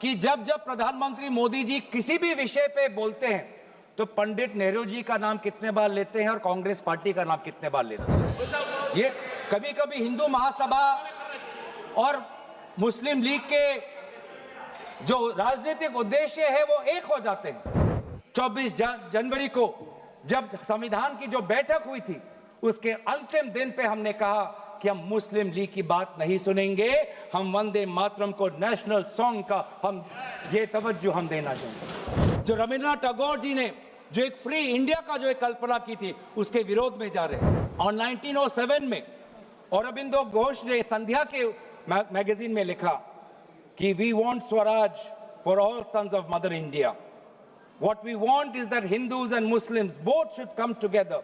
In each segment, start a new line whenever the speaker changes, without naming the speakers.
कि जब जब प्रधानमंत्री मोदी जी किसी भी विषय पे बोलते हैं तो पंडित नेहरू जी का नाम कितने बार लेते हैं और कांग्रेस पार्टी का नाम कितने बार लेते हैं। ये कभी कभी हिंदू महासभा और मुस्लिम लीग के जो राजनीतिक उद्देश्य है वो एक हो जाते हैं। 24 जनवरी को जब संविधान की जो बैठक हुई थी उसके अंतिम दिन पे हमने कहा कि हम मुस्लिम लीग की बात नहीं सुनेंगे, हम वंदे मातरम को नेशनल सॉन्ग का हम ये तवज्जो हम देना चाहेंगे। जो रविंद्रनाथ टैगोर जी ने जो एक फ्री इंडिया का जो एक कल्पना की थी उसके विरोध में जा रहे हैं। और 1907 में अरबिंदो घोष ने संध्या के मैगजीन में लिखा कि we want swaraj for all sons of mother India. What we want is that Hindus and Muslims both should come together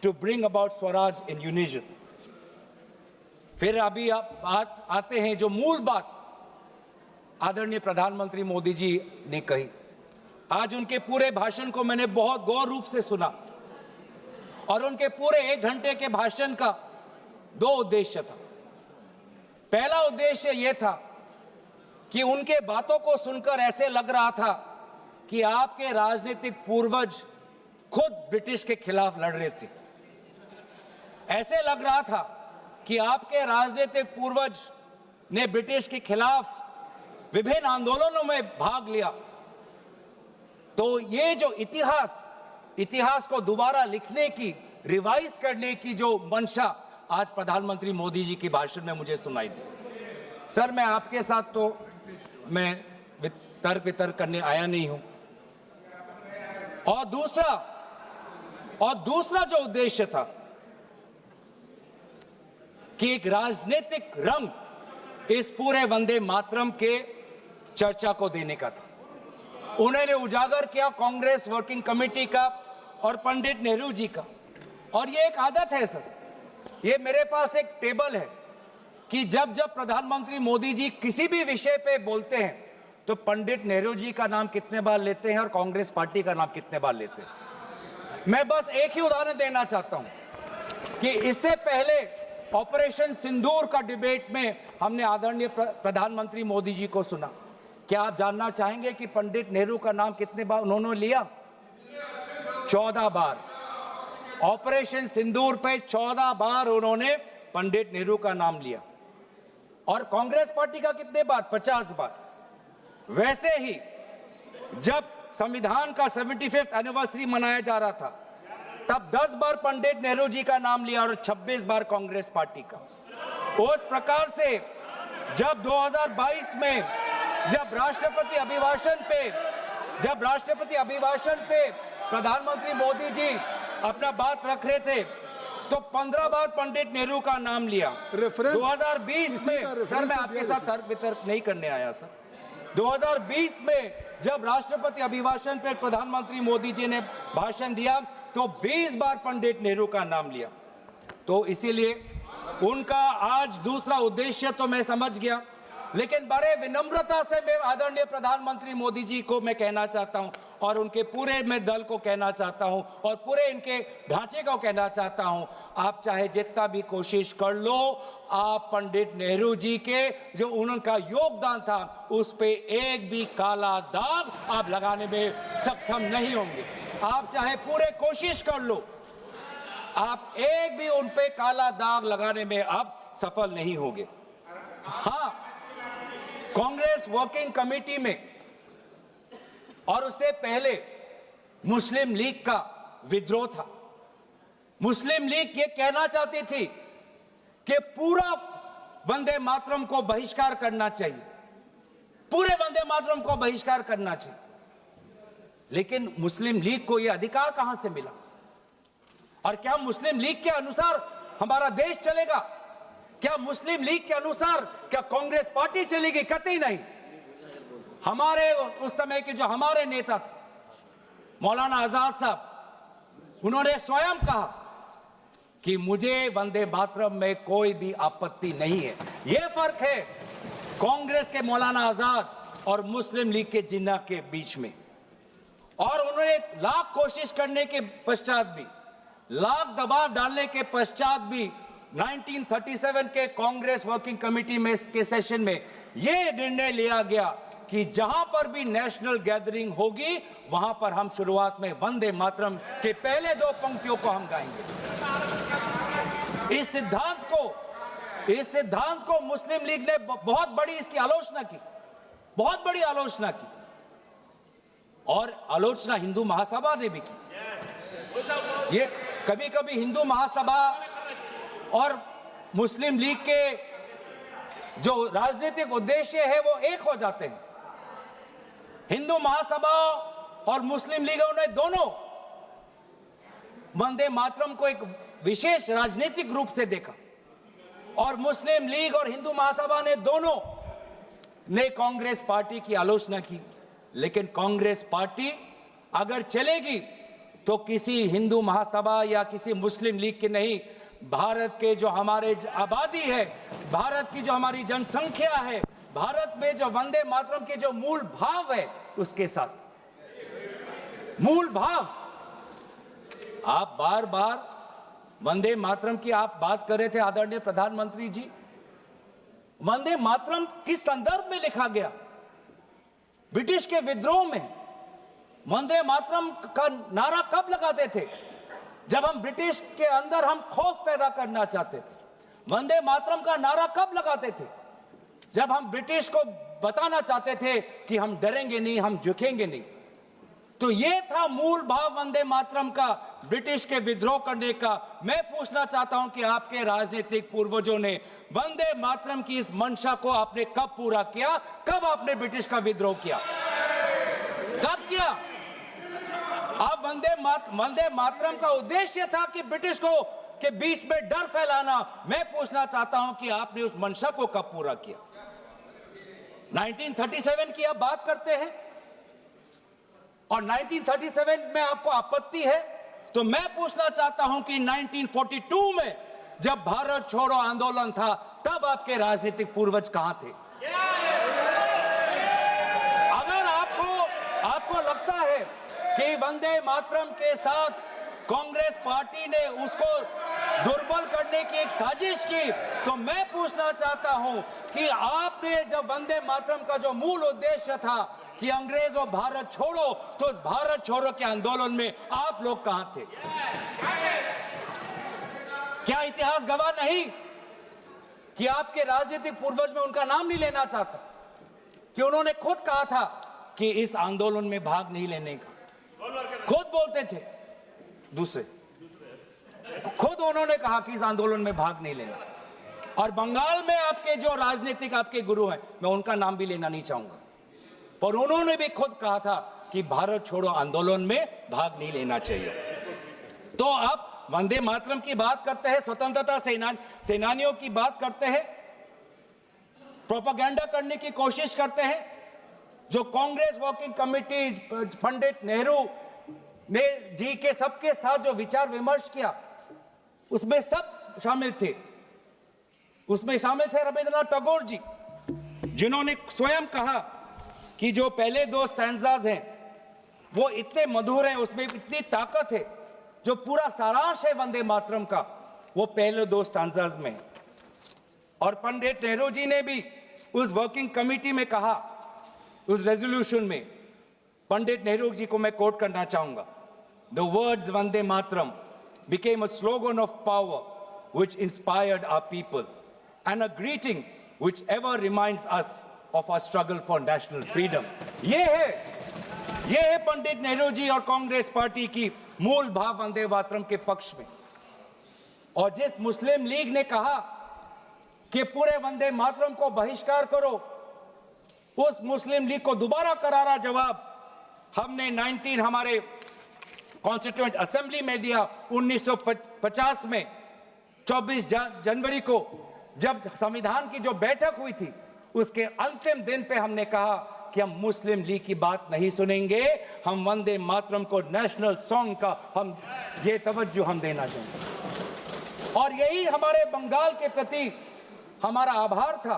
to bring about Swaraj in unison. फिर अभी आप बात आते हैं जो मूल बात आदरणीय प्रधानमंत्री मोदी जी ने कही। आज उनके पूरे भाषण को मैंने बहुत गौर रूप से सुना और उनके पूरे 1 घंटे के भाषण का 2 उद्देश्य था। पहला उद्देश्य यह था कि उनके बातों को सुनकर ऐसे लग रहा था कि आपके राजनीतिक पूर्वज खुद ब्रिटिश के खिलाफ लड़ रहे थे। ऐसे लग रहा था कि आपके राजनीतिक पूर्वज ने ब्रिटिश के खिलाफ विभिन्न आंदोलनों में भाग लिया। तो ये जो इतिहास को दोबारा लिखने की, रिवाइज करने की जो मंशा आज प्रधानमंत्री मोदी जी के भाषण में मुझे सुनाई दी। सर, मैं आपके साथ तो मैं तर्क वितर्क करने आया नहीं हूं। और दूसरा जो उद्देश्य था कि एक राजनीतिक रंग इस पूरे वंदे मातरम के चर्चा को देने का था। उन्होंने उजागर किया कांग्रेस वर्किंग कमेटी का और पंडित नेहरू जी का। और ये एक आदत है सर, ये मेरे पास एक टेबल है कि जब जब प्रधानमंत्री मोदी जी किसी भी विषय पे बोलते हैं तो पंडित नेहरू जी का नाम कितने बार लेते हैं और कांग्रेस पार्टी का नाम कितने बार लेते हैं। मैं बस एक ही उदाहरण देना चाहता हूं कि इससे पहले ऑपरेशन सिंदूर का डिबेट में हमने आदरणीय प्रधानमंत्री मोदी जी को सुना। क्या आप जानना चाहेंगे कि पंडित नेहरू का नाम कितने बार उन्होंने लिया? 14 बार। ऑपरेशन सिंदूर पे 14 बार उन्होंने पंडित नेहरू का नाम लिया। और कांग्रेस पार्टी का कितने बार? 50 बार। वैसे ही जब संविधान का 75th एनिवर्सरी मनाया जा रहा था तब 10 बार पंडित नेहरू जी का नाम लिया और 26 बार कांग्रेस पार्टी का। उस प्रकार से जब 2022 में जब राष्ट्रपति अभिभाषण पे प्रधानमंत्री मोदी जी अपना बात रख रहे थे तो 15 बार पंडित नेहरू का नाम लिया। 2020 में, सर मैं आपके साथ तर्क वितर्क नहीं करने आया सर, 2020 में जब राष्ट्रपति अभिभाषण पर प्रधानमंत्री मोदी जी ने भाषण दिया तो 20 बार पंडित नेहरू का नाम लिया। तो इसीलिए उनका आज दूसरा उद्देश्य तो मैं समझ गया, लेकिन बड़े विनम्रता से मैं आदरणीय प्रधानमंत्री मोदी जी को मैं कहना चाहता हूं और उनके पूरे मैं दल को कहना चाहता हूं और पूरे इनके ढांचे को कहना चाहता हूं, आप चाहे जितना भी कोशिश कर लो, आप पंडित नेहरू जी के जो उनका योगदान था उस पे एक भी काला दाग आप लगाने में सक्षम नहीं होंगे। आप चाहे पूरे कोशिश कर लो, आप एक भी उन पे काला दाग लगाने में आप सफल नहीं होंगे। हाँ, कांग्रेस वर्किंग कमेटी में और उससे पहले मुस्लिम लीग का विद्रोह था। मुस्लिम लीग ये कहना चाहती थी कि पूरा वंदे मातरम को बहिष्कार करना चाहिए, पूरे वंदे मातरम को बहिष्कार करना चाहिए। लेकिन मुस्लिम लीग को यह अधिकार कहां से मिला? और क्या मुस्लिम लीग के अनुसार हमारा देश चलेगा? क्या मुस्लिम लीग के अनुसार क्या कांग्रेस पार्टी चलेगी? कतई नहीं। हमारे उस समय के जो हमारे नेता थे मौलाना आजाद साहब, उन्होंने स्वयं कहा कि मुझे वंदे मातरम में कोई भी आपत्ति नहीं है। यह फर्क है कांग्रेस के मौलाना आजाद और मुस्लिम लीग के जिन्ना के बीच में। और उन्होंने लाख कोशिश करने के पश्चात भी, लाख दबाव डालने के पश्चात भी 1937 के कांग्रेस वर्किंग कमेटी में के सेशन में यह निर्णय लिया गया कि जहां पर भी नेशनल गैदरिंग होगी वहां पर हम शुरुआत में वंदे मातरम के पहले 2 पंक्तियों को हम गाएंगे। इस सिद्धांत को मुस्लिम लीग ने बहुत बड़ी इसकी आलोचना की, बहुत बड़ी आलोचना की, और आलोचना हिंदू महासभा ने भी की। ये कभी कभी हिंदू महासभा और मुस्लिम लीग के जो राजनीतिक उद्देश्य है वो एक हो जाते हैं। हिंदू महासभा और मुस्लिम लीगों ने दोनों वंदे मातरम को एक विशेष राजनीतिक रूप से देखा, और मुस्लिम लीग और हिंदू महासभा ने दोनों ने कांग्रेस पार्टी की आलोचना की। लेकिन कांग्रेस पार्टी अगर चलेगी तो किसी हिंदू महासभा या किसी मुस्लिम लीग की नहीं, भारत के जो हमारे आबादी है, भारत की जो हमारी जनसंख्या है, भारत में जो वंदे मातरम के जो मूल भाव है उसके साथ मूल भाव। आप बार बार वंदे मातरम की आप बात कर रहे थे आदरणीय प्रधानमंत्री जी। वंदे मातरम किस संदर्भ में लिखा गया? ब्रिटिश के विद्रोह में वंदे मातरम का नारा कब लगाते थे? जब हम ब्रिटिश के अंदर हम खौफ पैदा करना चाहते थे। वंदे मातरम का नारा कब लगाते थे? जब हम ब्रिटिश को बताना चाहते थे कि हम डरेंगे नहीं, हम झुकेंगे नहीं। तो ये था मूल भाव वंदे मातरम का, ब्रिटिश के विद्रोह करने का। मैं पूछना चाहता हूं कि आपके राजनीतिक पूर्वजों ने वंदे मातरम की इस मंशा को आपने कब पूरा किया? कब आपने ब्रिटिश का विद्रोह किया? कब किया? अब वंदे मातरम का उद्देश्य था कि ब्रिटिश को के बीच में डर फैलाना। मैं पूछना चाहता हूं कि आपने उस मंशा को कब पूरा किया? 1937 की आप बात करते हैं और 1937 में आपको आपत्ति है, तो मैं पूछना चाहता हूं कि 1942 में जब भारत छोड़ो आंदोलन था तब आपके राजनीतिक पूर्वज कहां थे? अगर आपको लगता है कि वंदे मातरम के साथ कांग्रेस पार्टी ने उसको दुर्बल करने की एक साजिश की, तो मैं पूछना चाहता हूं कि आपने जब वंदे मातरम का जो मूल उद्देश्य था कि अंग्रेजों भारत छोड़ो, तो उस भारत छोड़ो के आंदोलन में आप लोग कहां थे? क्या इतिहास गवाह नहीं कि आपके राजनीतिक पूर्वज में उनका नाम नहीं लेना चाहता, कि उन्होंने खुद कहा था कि इस आंदोलन में भाग नहीं लेने का? खुद बोलते थे, दूसरे खुद उन्होंने कहा कि इस आंदोलन में भाग नहीं लेना। और बंगाल में आपके जो राजनीतिक आपके गुरु हैं, मैं उनका नाम भी लेना नहीं चाहूंगा, पर उन्होंने भी खुद कहा था कि भारत छोड़ो आंदोलन में भाग नहीं लेना चाहिए। तो अब वंदे मातरम की बात करते हैं, स्वतंत्रता सेनानियों की बात करते हैं, प्रोपेगेंडा करने की कोशिश करते हैं। जो कांग्रेस वर्किंग कमेटी पंडित नेहरू ने जी के सबके साथ जो विचार विमर्श किया, उसमें सब शामिल थे। उसमें शामिल थे रविंद्रनाथ टैगोर जी, जिन्होंने स्वयं कहा कि जो पहले 2 स्टैंजाज हैं वो इतने मधुर हैं, उसमें इतनी ताकत है, जो पूरा सारांश है वंदे मातरम का वो पहले 2 स्टैंजाज में। और पंडित नेहरू जी ने भी उस वर्किंग कमेटी में कहा, उस रेजोल्यूशन में पंडित नेहरू जी को मैं कोट करना चाहूंगा, the words Vande Mataram became a slogan of power which inspired our people and a greeting which ever reminds us of our struggle for national freedom. ये है पंडित नेहरू जी और कांग्रेस पार्टी की मूल भाव वंदे मातरम के पक्ष में। और जिस मुस्लिम लीग ने कहा कि पूरे वंदे मातरम को बहिष्कार करो, उस मुस्लिम लीग को दोबारा करारा जवाब हमने हमारे कॉन्स्टिट्यूएंट असेंबली में दिया 1950 में 24 जनवरी को, जब संविधान की जो बैठक हुई थी उसके अंतिम दिन पे हमने कहा कि हम मुस्लिम लीग की बात नहीं सुनेंगे, हम वंदे मातरम को नेशनल सॉन्ग का हम ये तवज्जो हम देना चाहेंगे। और यही हमारे बंगाल के प्रति हमारा आभार था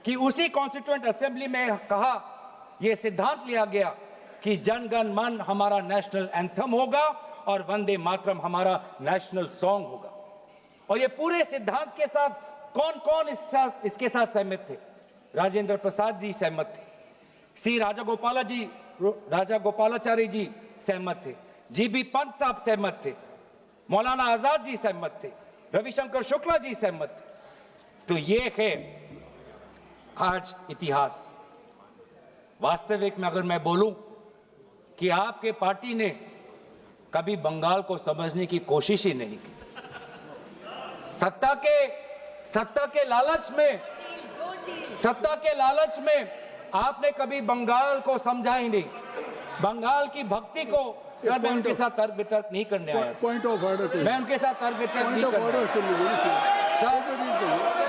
कि उसी कॉन्स्टिट्यूएंट असेंबली में कहा, यह सिद्धांत लिया गया कि जन गण मन हमारा नेशनल एंथम होगा और वंदे मातरम हमारा नेशनल सॉन्ग होगा। और ये पूरे सिद्धांत के साथ कौन कौन इसके साथ सहमत थे? राजेंद्र प्रसाद जी सहमत थे, सी राजागोपालाचारी जी सहमत थे, जीबी पंत साहब सहमत थे, मौलाना आजाद जी सहमत थे, रविशंकर शुक्ला जी सहमत थे। तो ये है आज इतिहास। वास्तविक में अगर मैं बोलूं कि आपके पार्टी ने कभी बंगाल को समझने की कोशिश ही नहीं की। सत्ता के लालच में आपने कभी बंगाल को समझा ही नहीं। बंगाल की भक्ति को सर, मैं उनके साथ तर्क वितर्क नहीं करने आया।
पॉइंट ऑफ ऑर्डर,
मैं उनके साथ तर्क वितर्क नहीं करने आया। सर,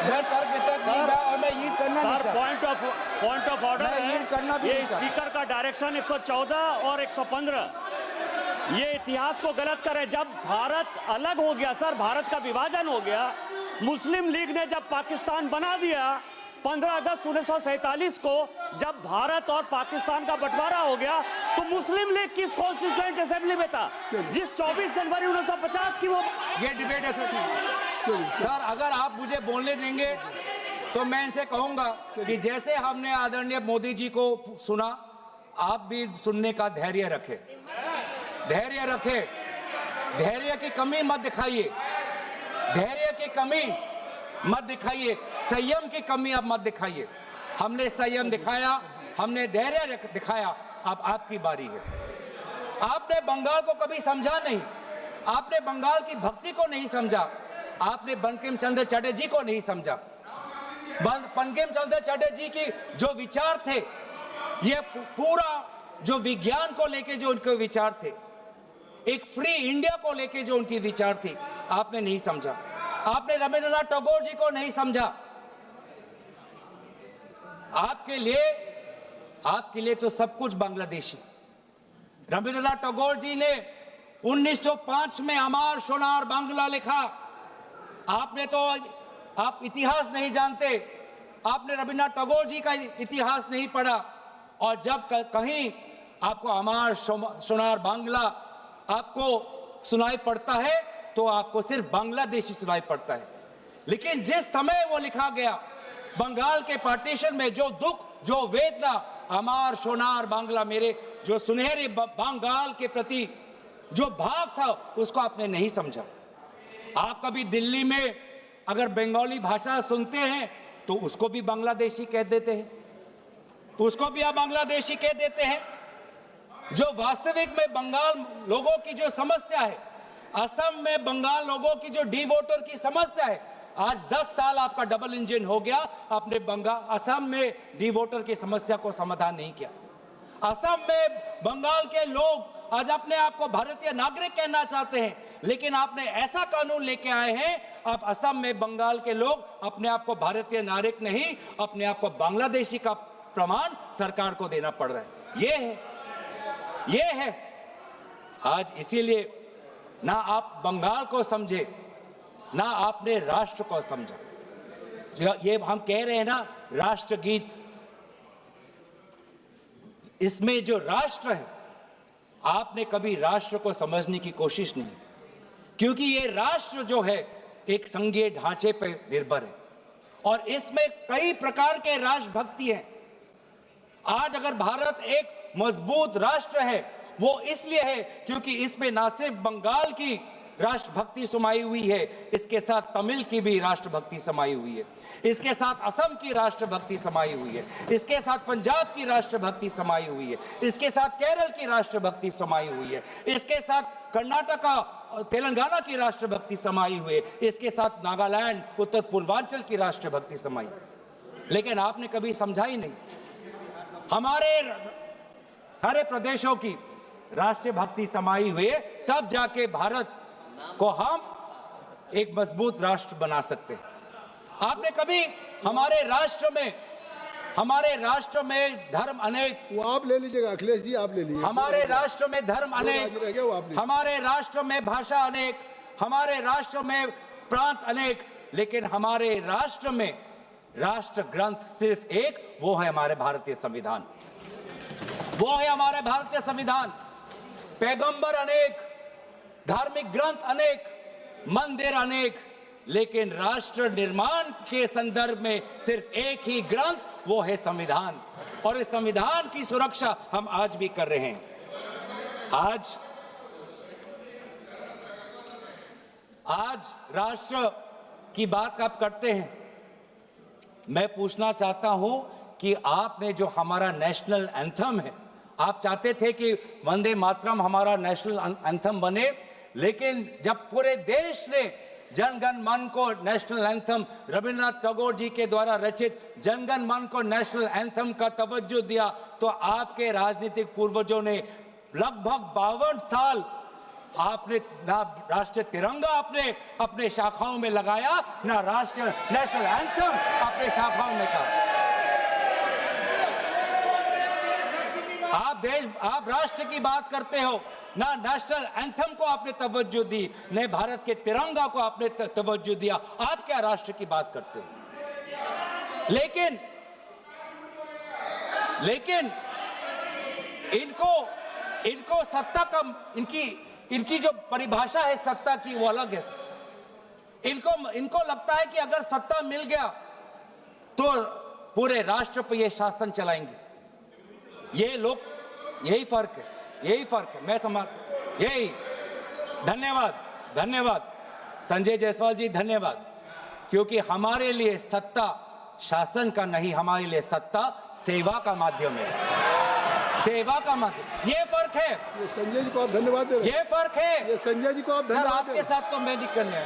मैं तर्क वितर्क नहीं, और मैं यील्ड करना नहीं चाहता।
पॉइंट ऑफ ऑर्डर
मैं यील्ड करना भी
ये
नहीं चाहता।
स्पीकर का डायरेक्शन 114 और 115 ये इतिहास को गलत करे। जब भारत अलग हो गया सर, भारत का विभाजन हो गया, मुस्लिम लीग ने जब पाकिस्तान बना दिया 15 अगस्त 1947 को, जब भारत और पाकिस्तान का बंटवारा हो गया, तो मुस्लिम लीग किस कॉन्स्टिट्यूएंट असेंबली में था जिस 24 जनवरी 1950 की वो
ये डिबेट है सर। अगर आप मुझे बोलने देंगे तो मैं इनसे कहूंगा कि जैसे हमने आदरणीय मोदी जी को सुना, आप भी सुनने का धैर्य रखें। धैर्य की कमी मत दिखाइए। संयम की कमी अब मत दिखाइए। हमने संयम दिखाया, हमने धैर्य दिखाया, अब आपकी बारी है। आपने बंगाल को कभी समझा नहीं, आपने बंगाल की भक्ति को नहीं समझा, आपने बंकिम चंद्र चटर्जी को नहीं समझा। बंकिम चंद्र चटर्जी की जो विचार थे, ये पूरा जो विज्ञान को लेके जो उनके विचार थे, एक फ्री इंडिया को लेके जो उनकी विचार थी, आपने नहीं समझा। आपने रविंद्रनाथ टैगोर जी को नहीं समझा। आपके लिए तो सब कुछ बांग्लादेशी। रविंद्रनाथ टैगोर जी ने 1905 में अमार सोनार बांग्ला लिखा। आप इतिहास नहीं जानते, आपने रविंद्रनाथ टैगोर जी का इतिहास नहीं पढ़ा। और जब कहीं आपको अमार सोनार बांग्ला आपको सुनाई पड़ता है तो आपको सिर्फ बांग्लादेशी सुनाई पड़ता है। लेकिन जिस समय वो लिखा गया, बंगाल के पार्टीशन में जो दुख, जो वेदना, अमार सोनार बांग्ला, मेरे जो सुनहरे बंगाल के प्रति जो भाव था, उसको आपने नहीं समझा। आप कभी दिल्ली में अगर बंगाली भाषा सुनते हैं तो उसको भी बांग्लादेशी कह देते हैं, जो वास्तविक में बंगाल लोगों की जो समस्या है, असम में बंगाल लोगों की जो डी वोटर की समस्या है, आज 10 साल आपका डबल इंजन हो गया, आपने असम में डी वोटर की समस्या को समाधान नहीं किया। असम में बंगाल के लोग आज अपने आप को भारतीय नागरिक कहना चाहते हैं, लेकिन आपने ऐसा कानून लेके आए हैं, आप असम में बंगाल के लोग अपने आप को भारतीय नागरिक नहीं, अपने आप को बांग्लादेशी का प्रमाण सरकार को देना पड़ रहा है। ये है आज। इसीलिए ना आप बंगाल को समझे, ना आपने राष्ट्र को समझा। ये हम कह रहे हैं ना, राष्ट्रगीत, इसमें जो राष्ट्र है, आपने कभी राष्ट्र को समझने की कोशिश नहीं, क्योंकि ये राष्ट्र जो है एक संघीय ढांचे पर निर्भर है और इसमें कई प्रकार के राष्ट्रभक्ति हैं। आज अगर भारत एक मजबूत राष्ट्र है, वो इसलिए है क्योंकि इसमें ना सिर्फ बंगाल की राष्ट्रभक्ति समाई हुई है, इसके साथ तमिल की भी राष्ट्रभक्ति समाई हुई है, इसके साथ असम की राष्ट्रभक्ति समाई हुई है, इसके साथ पंजाब की राष्ट्रभक्ति समाई हुई है, इसके साथ केरल की राष्ट्रभक्ति समाई हुई है, इसके साथ कर्नाटका तेलंगाना की राष्ट्रभक्ति समाई हुई है, इसके साथ नागालैंड उत्तर पूर्वांचल की राष्ट्रभक्ति समाई। लेकिन आपने कभी समझा ही नहीं। हमारे सारे प्रदेशों की राष्ट्रीय भक्ति समाई हुई है, तब जाके भारत को हम एक मजबूत राष्ट्र बना सकते हैं। आपने कभी हमारे राष्ट्र में धर्म अनेक,
वो आप ले लीजिएगा अखिलेश जी, आप ले लीजिए।
हमारे राष्ट्र में धर्म अनेक, हमारे राष्ट्र में भाषा अनेक, हमारे राष्ट्र में प्रांत अनेक, लेकिन हमारे राष्ट्र में राष्ट्र ग्रंथ सिर्फ एक, वो है हमारे भारतीय संविधान। पैगंबर अनेक, धार्मिक ग्रंथ अनेक, मंदिर अनेक, लेकिन राष्ट्र निर्माण के संदर्भ में सिर्फ एक ही ग्रंथ, वो है संविधान। और इस संविधान की सुरक्षा हम आज भी कर रहे हैं। आज राष्ट्र की बात आप करते हैं। मैं पूछना चाहता हूं कि आपने जो हमारा नेशनल एंथम है, आप चाहते थे कि वंदे मातरम हमारा नेशनल एंथम बने, लेकिन जब पूरे देश ने जनगण मन को नेशनल एंथम, रविंद्रनाथ टैगोर जी के द्वारा रचित जनगण मन को नेशनल एंथम का तवज्जो दिया, तो आपके राजनीतिक पूर्वजों ने लगभग 52 साल आपने ना राष्ट्रीय तिरंगा अपने शाखाओं में लगाया, ना राष्ट्रीय नेशनल एंथम अपने शाखाओं में कहा। आप राष्ट्र की बात करते हो, ना नेशनल एंथम को आपने तवज्जो दी, न भारत के तिरंगा को आपने तवज्जो दिया। आप क्या राष्ट्र की बात करते हो? लेकिन इनको सत्ता का, इनकी जो परिभाषा है सत्ता की, वो अलग है। इनको लगता है कि अगर सत्ता मिल गया तो पूरे राष्ट्र पर ये शासन चलाएंगे। ये लोग, यही फर्क है। मैं समझ, यही। धन्यवाद संजय जायसवाल जी, धन्यवाद। क्योंकि हमारे लिए सत्ता शासन का नहीं, हमारे लिए सत्ता सेवा का माध्यम है। सेवा का माध्यम, ये फर्क है।
ये संजय जी को आप धन्यवाद दे रहे हैं।
ये फर्क है।
ये संजय जी को आप धन्यवाद दे रहे हैं।
आपके साथ तो मैं नहीं करने,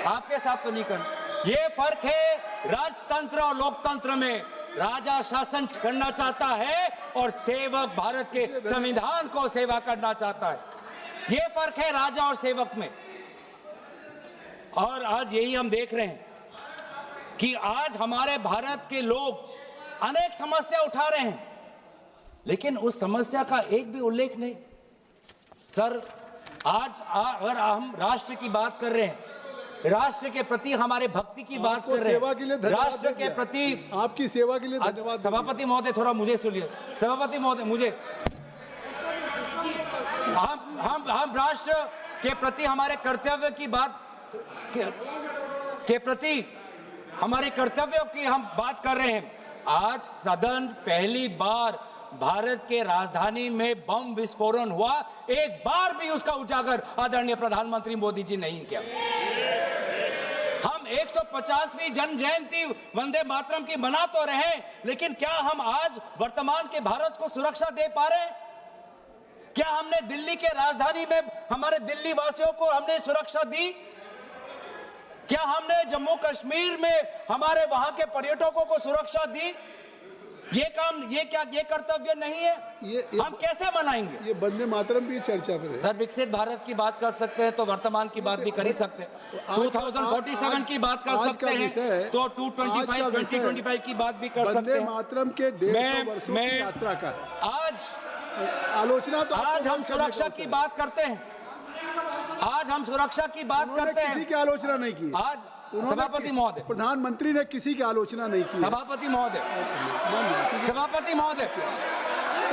आपके साथ तो नहीं करना। ये फर्क है। राजतंत्र और लोकतंत्र में राजा शासन करना चाहता है और सेवक भारत के संविधान को सेवा करना चाहता है। ये फर्क है राजा और सेवक में। और आज यही हम देख रहे हैं कि आज हमारे भारत के लोग अनेक समस्या उठा रहे हैं, लेकिन उस समस्या का एक भी उल्लेख नहीं। सर, आज अगर हम राष्ट्र की बात कर रहे हैं, राष्ट्र के प्रति हमारे भक्ति की बात कर रहे हैं, राष्ट्र के प्रति
आपकी सेवा के लिए धन्यवाद।
सभापति महोदय, थोड़ा मुझे सुनिए। सभापति महोदय, मुझे हम राष्ट्र के प्रति हमारे कर्तव्य की बात के प्रति हमारे कर्तव्यों की हम बात कर रहे हैं। आज सदन पहली बार भारत के राजधानी में बम विस्फोरण हुआ, एक बार भी उसका उजागर आदरणीय प्रधानमंत्री मोदी जी नहीं किया। हम 150वीं जन्म जयंती वंदे मातरम की मना तो रहे, लेकिन क्या हम आज वर्तमान के भारत को सुरक्षा दे पा रहे हैं? क्या हमने दिल्ली के राजधानी में हमारे दिल्ली वासियों को हमने सुरक्षा दी? क्या हमने जम्मू कश्मीर में हमारे वहां के पर्यटकों को सुरक्षा दी? ये कर्तव्य नहीं है? हम कैसे मनाएंगे?
ये वंदे मातरम की चर्चा पर है।
सर, विकसित भारत की बात कर सकते हैं तो वर्तमान की बात भी कर ही सकते हैं। 2047 की बात कर सकते हैं तो 2025 की बात भी कर सकते हैं।
वंदे मातरम के 150 वर्षों की यात्रा का आलोचना तो
आज हम सुरक्षा की बात करते हैं। आज हम सुरक्षा की बात करते हैं।
किसी की आलोचना नहीं की आज
सभापति महोदय,
प्रधानमंत्री ने किसी की आलोचना नहीं की।
सभापति महोदय,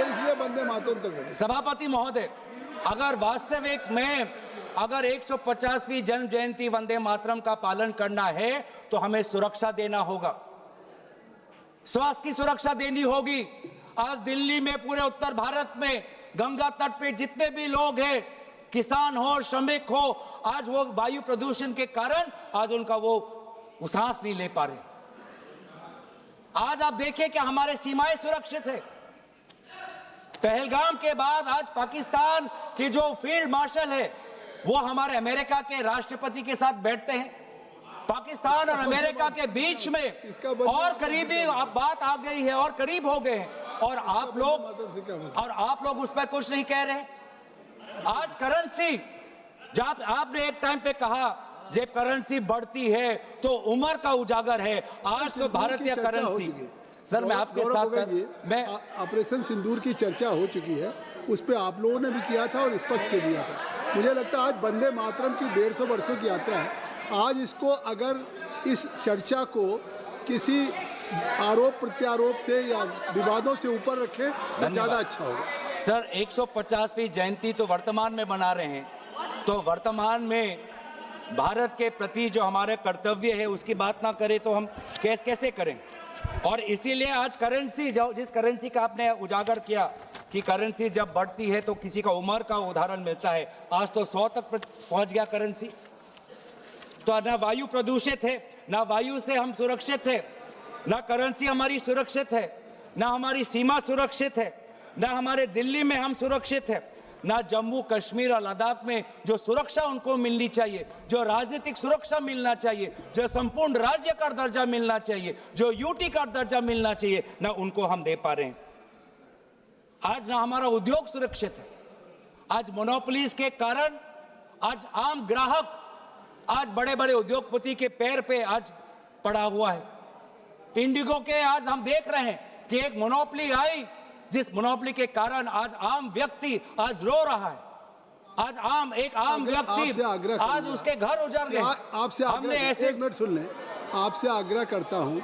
इसलिए वंदे मातरम तक।
सभापति महोदय, अगर वास्तविक में अगर 150वीं जन्म जयंती वंदे मातरम का पालन करना है तो हमें सुरक्षा देना होगा, स्वास्थ्य की सुरक्षा देनी होगी। आज दिल्ली में, पूरे उत्तर भारत में, गंगा तट पे जितने भी लोग हैं, किसान हो, श्रमिक हो, आज वो वायु प्रदूषण के कारण आज उनका वो सांस नहीं ले पा रहे। आज आप देखिए कि हमारे सीमाएं सुरक्षित है। पहलगाम के बाद आज पाकिस्तान के जो फील्ड मार्शल है वो हमारे अमेरिका के राष्ट्रपति के साथ बैठते हैं। पाकिस्तान और अमेरिका के बीच में और करीबी बात आ गई है और करीब हो गए हैं, और आप लोग उस पर कुछ नहीं कह रहे। आज करेंसी, जब आपने एक टाइम पे कहा जब करेंसी बढ़ती है तो उम्र का उजागर है, आज तो भारतीय करेंसी। सर, मैं आपके साथ मैं
ऑपरेशन सिंदूर की चर्चा हो चुकी है, उस पे आप लोगों ने भी किया था और स्पष्ट कर दिया था। मुझे लगता है आज वंदे मातरम की 150 वर्षों की यात्रा है। आज इसको अगर इस चर्चा को किसी आरोप प्रत्यारोप से या विवादों से ऊपर रखें तो ज़्यादा अच्छा होगा।
सर, 150वीं जयंती तो वर्तमान में मना रहे हैं, तो वर्तमान में भारत के प्रति जो हमारे कर्तव्य है उसकी बात ना करें तो हम कैसे करें। और इसीलिए आज करेंसी, जिस करेंसी का आपने उजागर किया कि करेंसी जब बढ़ती है तो किसी का उम्र का उदाहरण मिलता है, आज तो 100 तक पहुंच गया करेंसी। तो ना वायु प्रदूषित है, ना वायु से हम सुरक्षित है, ना करेंसी हमारी सुरक्षित है, ना हमारी सीमा सुरक्षित है, ना हमारे दिल्ली में हम सुरक्षित है, ना जम्मू कश्मीर और लद्दाख में जो सुरक्षा उनको मिलनी चाहिए, जो राजनीतिक सुरक्षा मिलना चाहिए, जो संपूर्ण राज्य का दर्जा मिलना चाहिए, जो यूटी का दर्जा मिलना चाहिए, ना उनको हम दे पा रहे हैं। आज ना हमारा उद्योग सुरक्षित है। आज मोनोपोलीज के कारण आज आम ग्राहक, आज बड़े बड़े उद्योगपति के पैर पे आज पड़ा हुआ है। इंडिगो के आज हम देख रहे हैं कि एक मोनोपोली आई, जिस मोनोपोली के कारण आज आम व्यक्ति आज रो रहा है। आज एक आम व्यक्ति आज उसके घर उजड़ गए।
आपसे
हमने ऐसे,
एक मिनट सुन लें, आपसे आग्रह करता हूं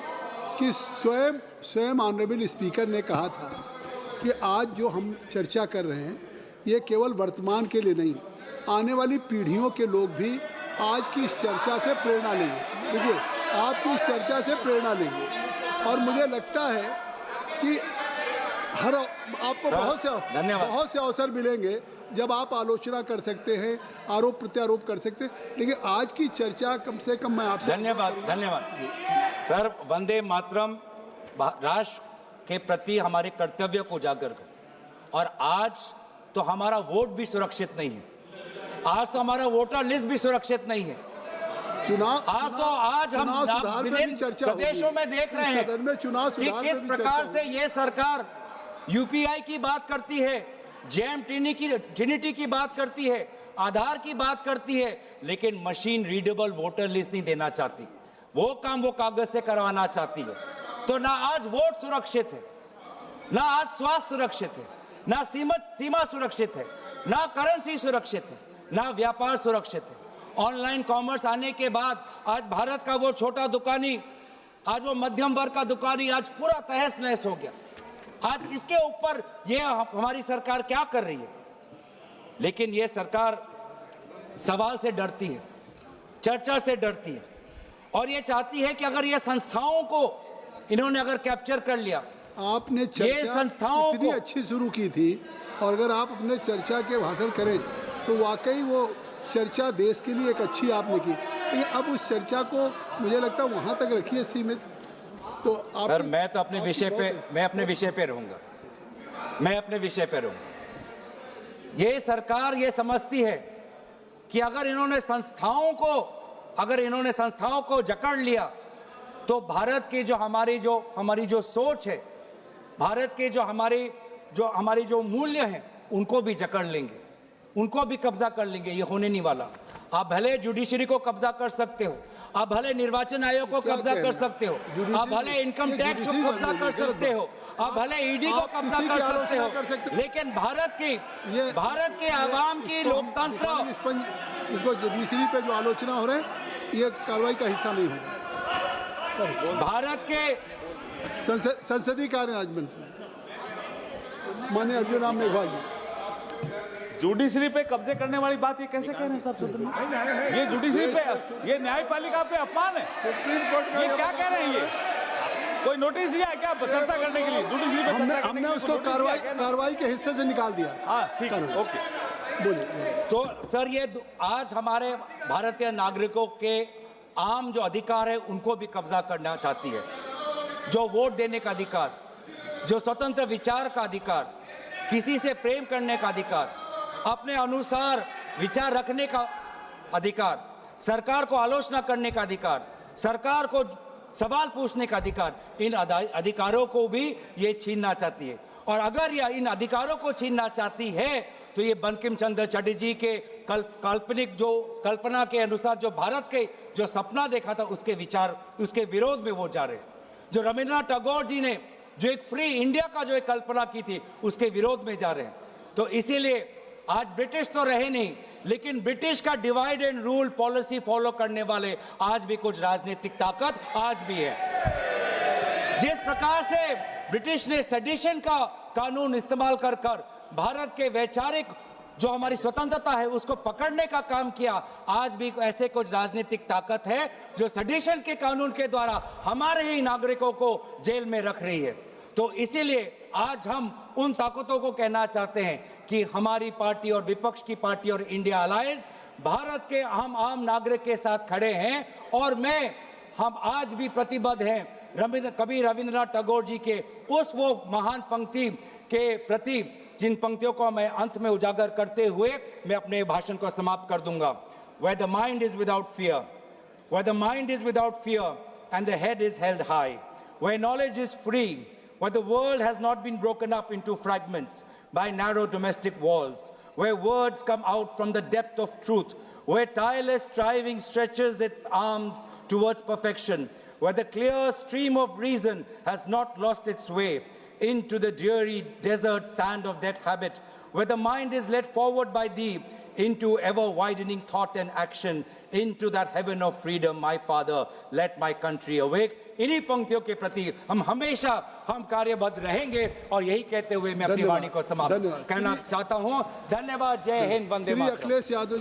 कि स्वयं ऑनरेबल स्पीकर ने कहा था कि आज जो हम चर्चा कर रहे हैं ये केवल वर्तमान के लिए नहीं, आने वाली पीढ़ियों के लोग भी आज की इस चर्चा से प्रेरणा लेंगे। देखिए, आपकी इस चर्चा से प्रेरणा लेंगे और मुझे लगता है कि आपको बहुत से अवसर मिलेंगे जब आप आलोचना कर सकते हैं, आरोप प्रत्यारोप कर सकते हैं, लेकिन आज की चर्चा कम से कम मैं आपसे
धन्यवाद सर। वंदे मातरम राष्ट्र के प्रति हमारे कर्तव्य को उजागर कर, और आज तो हमारा वोट भी सुरक्षित नहीं है, आज तो हमारा वोटर लिस्ट भी सुरक्षित नहीं है। आज हम विभिन्न प्रदेशों में देख रहे हैं कि किस प्रकार से ये सरकार यूपीआई की बात करती है, जेम ट्रिनिटी की बात करती है, आधार की बात करती है, लेकिन मशीन रीडेबल वोटर लिस्ट नहीं देना चाहती। वो काम वो कागज से करवाना चाहती है। तो ना आज वोट सुरक्षित है, ना आज स्वास्थ्य सुरक्षित है, ना सीमा सुरक्षित है, ना करेंसी सुरक्षित है, ना व्यापार सुरक्षित है। ऑनलाइन कॉमर्स आने के बाद आज भारत का वो छोटा दुकानी, आज वो मध्यम वर्ग का दुकानी आज पूरा तहस नहस हो गया। आज इसके ऊपर ये हमारी सरकार क्या कर रही है? लेकिन ये सरकार सवाल से डरती है, चर्चा से डरती है, और ये चाहती है कि अगर ये संस्थाओं को इन्होंने अगर कैप्चर कर लिया,
आपने चर्चा संस्थाओं इतनी अच्छी शुरू की थी, और अगर आप अपने चर्चा के भाषण करें तो वाकई वो चर्चा देश के लिए एक अच्छी आपने की, लेकिन अब उस चर्चा को मुझे लगता है वहां तक रखिए सीमित। तो
सर मैं तो अपने विषय पे रहूंगा, मैं अपने विषय पे रहूंगा। ये सरकार ये समझती है कि अगर इन्होंने संस्थाओं को जकड़ लिया तो भारत की हमारी जो सोच है, भारत के जो हमारी जो मूल्य हैं, उनको भी जकड़ लेंगे, उनको भी कब्जा कर लेंगे। ये होने नहीं वाला। आप भले जुडिशरी को कब्जा कर सकते हो, आप भले निर्वाचन आयोग को कब्जा कर सकते हो, आप भले इनकम टैक्स को कब्जा कर सकते हो, आप भले ईडी को कब्जा कर सकते हो, लेकिन भारत के आवाम की लोकतंत्र,
इसको जुडिशरी पे जो आलोचना हो रहे हैं ये कार्रवाई का हिस्सा नहीं होगा।
भारत के
संसदीय कार्य राज्य मंत्री माननीय अर्जुन राम मेघवाल जी,
जुडिशरी पे कब्जे करने वाली बात ये कैसे कह रहे हैं साहब सदन में? ये जुडिशरी पे, ये न्यायपालिका पे अपमान है। सुप्रीम कोर्ट ये क्या कह रहे हैं? ये कोई नोटिस दिया है क्या चर्चा करने के लिए? जुडिशरी पे
हमने उसको कार्रवाई के हिस्से से निकाल दिया।
हाँ ठीक है, ओके
बोलिए।
तो सर ये आज हमारे भारतीय नागरिकों के आम जो अधिकार है उनको भी कब्जा करना चाहती है। जो वोट देने का अधिकार, जो स्वतंत्र विचार का अधिकार, किसी से प्रेम करने का अधिकार, अपने अनुसार विचार रखने का अधिकार, सरकार को आलोचना करने का अधिकार, सरकार को सवाल पूछने का अधिकार, इन अधिकारों को भी ये छीनना चाहती है। और अगर यह इन अधिकारों को छीनना चाहती है तो ये बंकिम चंद्र चटर्जी के काल्पनिक जो कल्पना के अनुसार जो भारत के जो सपना देखा था उसके विरोध में वो जा रहे हैं। जो रविन्द्रनाथ टैगोर जी ने जो एक फ्री इंडिया का जो एक कल्पना की थी उसके विरोध में जा रहे हैं। तो इसीलिए आज ब्रिटिश तो रहे नहीं, लेकिन ब्रिटिश का divide and rule policy follow करने वाले आज भी कुछ राजनीतिक ताकत आज भी है। जिस प्रकार से ब्रिटिश ने सेडिशन का कानून इस्तेमाल कर भारत के वैचारिक जो हमारी स्वतंत्रता है उसको पकड़ने का काम किया। आज भी ऐसे कुछ राजनीतिक ताकत है जो सेडिशन के कानून के द्वारा हमारे ही नागरिकों को जेल में रख रही है। तो इसीलिए आज हम उन ताकतों को कहना चाहते हैं कि हमारी पार्टी और विपक्ष की पार्टी और इंडिया अलायंस भारत के हम आम नागरिक के साथ खड़े हैं। और हम आज भी प्रतिबद्ध हैं कवि रविंद्रनाथ टैगोर जी के उस वो महान पंक्ति के प्रति, जिन पंक्तियों को मैं अंत में उजागर करते हुए मैं अपने भाषण को समाप्त कर दूंगा। Where the mind is without fear, where the mind is without fear and the head is held high, where knowledge is free, where the world has not been broken up into fragments by narrow domestic walls, where words come out from the depth of truth, where tireless striving stretches its arms towards perfection, where the clear stream of reason has not lost its way into the dreary desert sand of dead habit, where the mind is led forward by thee into ever-widening thought and action, into that heaven of freedom, my Father, let my country awake। इन्हीं पंक्तियों के प्रति हम हमेशा कार्यबद्ध रहेंगे और यही कहते हुए मैं अपनी वाणी को समाप्त करना चाहता हूं। धन्यवाद। जय हिंद, वंदे मातरम।
अखिलेश यादव